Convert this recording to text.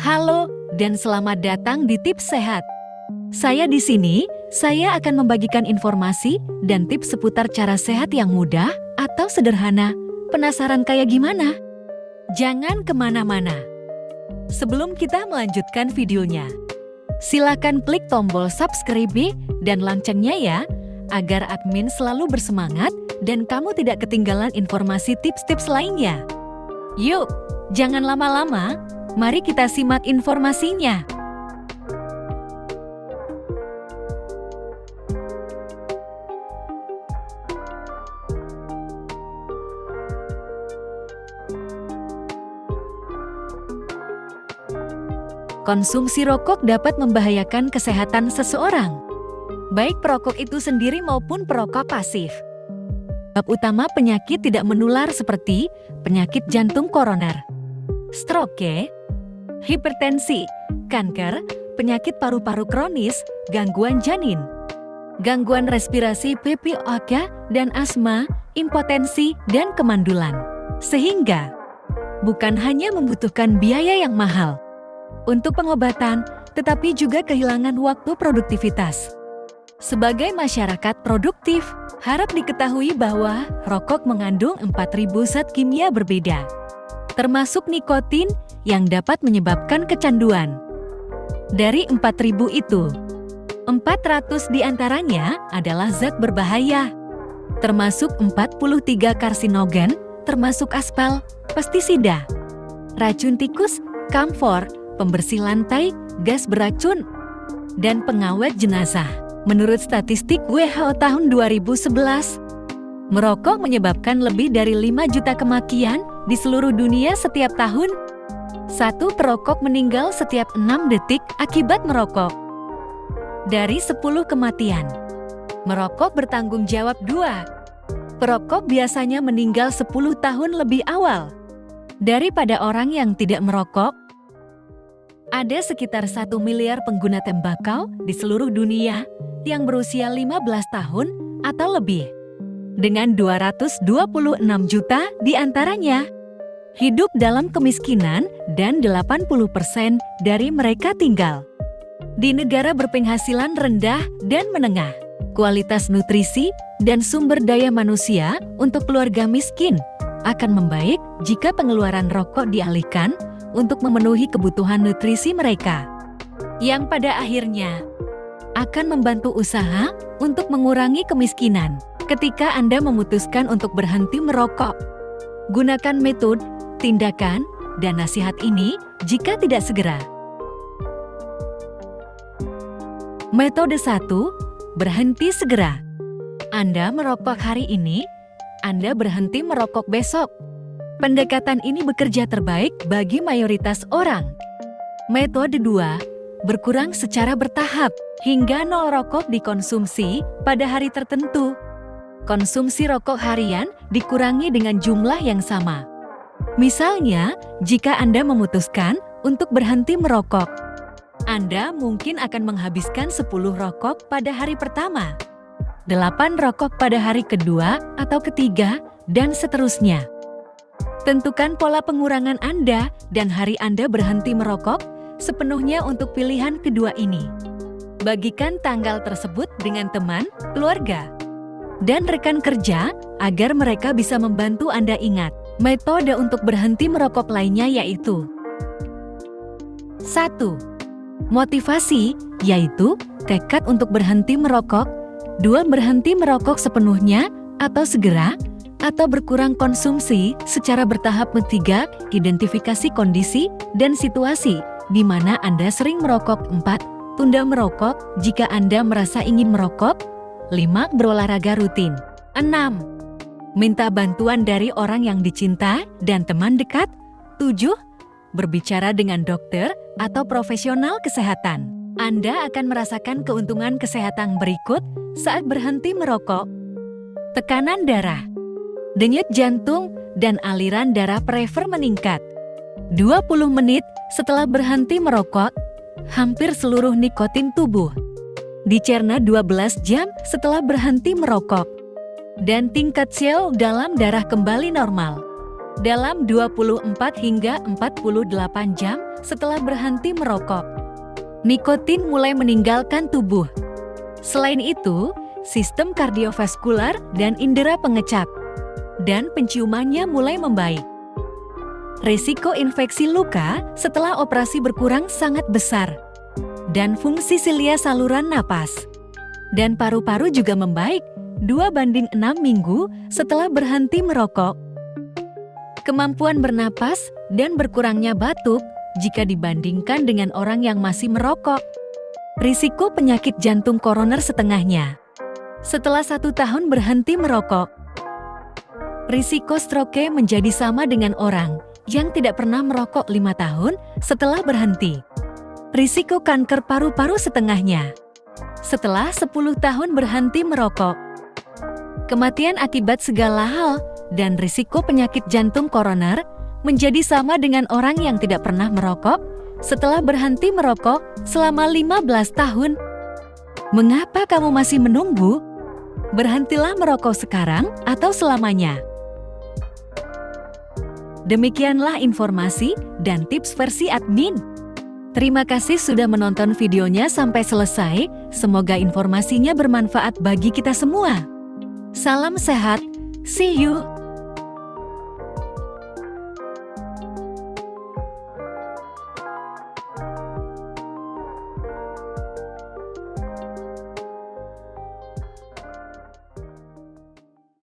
Halo dan selamat datang di Tips Sehat. Saya di sini, saya akan membagikan informasi dan tips seputar cara sehat yang mudah atau sederhana. Penasaran kayak gimana? Jangan kemana-mana. Sebelum kita melanjutkan videonya, silakan klik tombol subscribe dan loncengnya ya, agar admin selalu bersemangat dan kamu tidak ketinggalan informasi tips-tips lainnya. Yuk, jangan lama-lama. Mari kita simak informasinya. Konsumsi rokok dapat membahayakan kesehatan seseorang, baik perokok itu sendiri maupun perokok pasif. Sebab utama penyakit tidak menular seperti penyakit jantung koroner, stroke, hipertensi, kanker, penyakit paru-paru kronis, gangguan janin, gangguan respirasi PPOK, dan asma, impotensi, dan kemandulan. Sehingga, bukan hanya membutuhkan biaya yang mahal untuk pengobatan, tetapi juga kehilangan waktu produktivitas. Sebagai masyarakat produktif, harap diketahui bahwa rokok mengandung 4.000 zat kimia berbeda, termasuk nikotin yang dapat menyebabkan kecanduan. Dari 4.000 itu, 400 diantaranya adalah zat berbahaya, termasuk 43 karsinogen, termasuk aspal, pestisida, racun tikus, kamfor, pembersih lantai, gas beracun, dan pengawet jenazah. Menurut statistik WHO tahun 2011, merokok menyebabkan lebih dari 5 juta kematian di seluruh dunia setiap tahun. Satu perokok meninggal setiap 6 detik akibat merokok. Dari 10 kematian, merokok bertanggung jawab 2. Perokok biasanya meninggal 10 tahun lebih awal daripada orang yang tidak merokok. Ada sekitar 1 miliar pengguna tembakau di seluruh dunia yang berusia 15 tahun atau lebih, dengan 226 juta diantaranya hidup dalam kemiskinan dan 80% dari mereka tinggal di negara berpenghasilan rendah dan menengah. Kualitas nutrisi dan sumber daya manusia untuk keluarga miskin akan membaik jika pengeluaran rokok dialihkan untuk memenuhi kebutuhan nutrisi mereka, yang pada akhirnya akan membantu usaha untuk mengurangi kemiskinan. Ketika Anda memutuskan untuk berhenti merokok, gunakan metode, tindakan, dan nasihat ini jika tidak segera. Metode 1. Berhenti segera. Anda merokok hari ini, Anda berhenti merokok besok. Pendekatan ini bekerja terbaik bagi mayoritas orang. Metode 2. Berkurang secara bertahap, hingga 0 rokok dikonsumsi pada hari tertentu. Konsumsi rokok harian dikurangi dengan jumlah yang sama. Misalnya, jika Anda memutuskan untuk berhenti merokok, Anda mungkin akan menghabiskan 10 rokok pada hari pertama, 8 rokok pada hari kedua atau ketiga, dan seterusnya. Tentukan pola pengurangan Anda dan hari Anda berhenti merokok sepenuhnya untuk pilihan kedua ini. Bagikan tanggal tersebut dengan teman, keluarga, dan rekan kerja agar mereka bisa membantu Anda ingat. Metode untuk berhenti merokok lainnya yaitu 1. Motivasi, yaitu tekad untuk berhenti merokok. 2. Berhenti merokok sepenuhnya atau segera, atau berkurang konsumsi secara bertahap. 3. Identifikasi kondisi dan situasi di mana Anda sering merokok. 4. Tunda merokok jika Anda merasa ingin merokok. 5. Berolahraga rutin. 6. Minta bantuan dari orang yang dicinta dan teman dekat. 7. Berbicara dengan dokter atau profesional kesehatan. Anda akan merasakan keuntungan kesehatan berikut saat berhenti merokok. Tekanan darah, denyut jantung, dan aliran darah prefer meningkat. 20 menit setelah berhenti merokok, hampir seluruh nikotin tubuh dicerna 12 jam setelah berhenti merokok, dan tingkat sel dalam darah kembali normal. dalam 24 hingga 48 jam setelah berhenti merokok. Nikotin mulai meninggalkan tubuh. Selain itu, sistem kardiovaskular dan indera pengecak dan penciumannya mulai membaik. Risiko infeksi luka setelah operasi berkurang sangat besar. Dan fungsi silia saluran napas dan paru-paru juga membaik 2/6 minggu setelah berhenti merokok. Kemampuan bernapas dan berkurangnya batuk jika dibandingkan dengan orang yang masih merokok. Risiko penyakit jantung koroner setengahnya. Setelah 1 tahun berhenti merokok. Risiko stroke menjadi sama dengan orang yang tidak pernah merokok 5 tahun setelah berhenti. Risiko kanker paru-paru setengahnya. Setelah 10 tahun berhenti merokok. Kematian akibat segala hal dan risiko penyakit jantung koroner menjadi sama dengan orang yang tidak pernah merokok setelah berhenti merokok selama 15 tahun. Mengapa kamu masih menunggu? Berhentilah merokok sekarang atau selamanya. Demikianlah informasi dan tips versi admin. Terima kasih sudah menonton videonya sampai selesai. Semoga informasinya bermanfaat bagi kita semua. Salam sehat, see you!